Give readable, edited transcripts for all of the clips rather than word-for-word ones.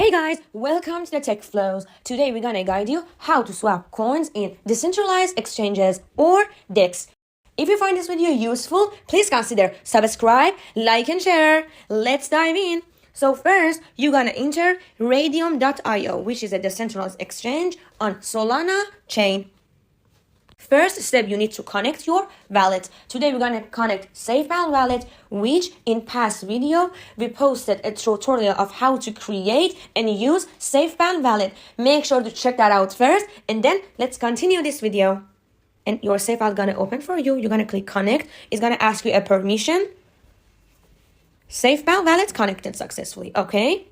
Hey guys, welcome to the Tech Flows. Today we're gonna guide you how to swap coins in decentralized exchanges or DEX. If you find this video useful, please consider subscribe, like and share. Let's dive in. So first, you're gonna enter Raydium.io, which is a decentralized exchange on Solana chain. First step, you need to connect your wallet. Today we're going to connect Safepal wallet, which in past video we posted a tutorial of how to create and use Safepal wallet. Make sure to check that out first, and then let's continue this video. And your Safepal gonna open for you. You're gonna click connect. It's gonna ask you a permission. Safepal wallet connected successfully. Okay.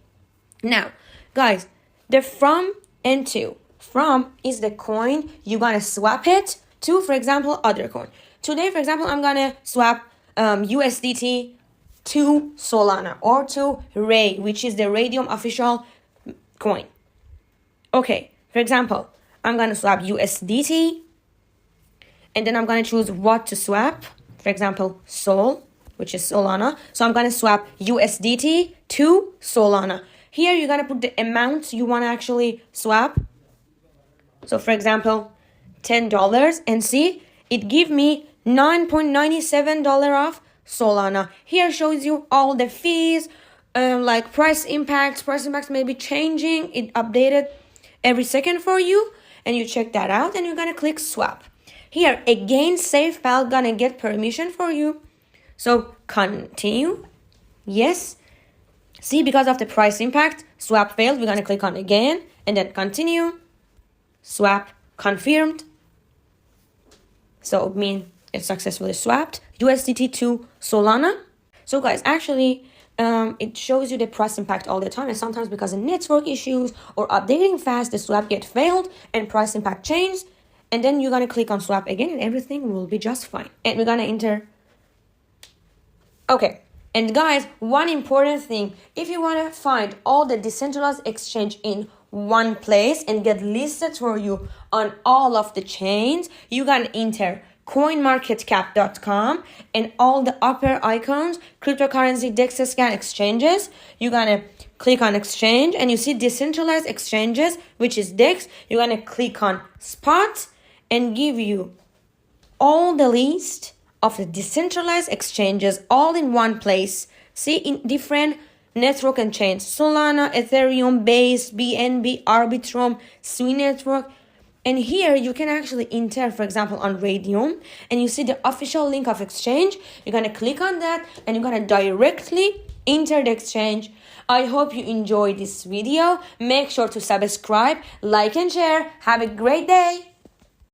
Now, guys, the from and to. From is the coin you're gonna swap it to, for example, other coin. Today, for example, I'm gonna swap USDT to Solana or to Ray, which is the Raydium official coin. Okay, for example, I'm gonna swap USDT, and then I'm gonna choose what to swap. For example, Sol, which is Solana. So I'm gonna swap USDT to Solana. Here you're gonna put the amount you wanna actually swap. So for example, $10, and see, it give me $9.97 of Solana. Here shows you all the fees, like price impacts. Price impacts may be changing. It updated every second for you, and you check that out, and you're gonna click swap. Here again, Safepal gonna get permission for you. So continue. Yes. See, because of the price impact, swap failed. We're gonna click on again, and then continue. Swap confirmed. So it means it's successfully swapped USDT to Solana. So guys, actually it shows you the price impact all the time, and sometimes because of network issues or updating fast, the swap get failed and price impact changed, and then you're gonna click on swap again and everything will be just fine. And we're gonna enter. Okay. And guys, one important thing, if you want to find all the decentralized exchange in one place and get listed for you on all of the chains, you can enter coinmarketcap.com and all the upper icons, cryptocurrency DEX scan exchanges. You're gonna click on exchange and you see decentralized exchanges, which is DEX. You're gonna click on spot and give you all the list of the decentralized exchanges all in one place. See, in different network and chains: Solana, Ethereum, Base, BNB, Arbitrum, Sui Network. And here you can actually enter, for example, on Raydium, and you see the official link of exchange. You're gonna click on that and you're gonna directly enter the exchange. I hope you enjoyed this video. Make sure to subscribe, like and share. Have a great day.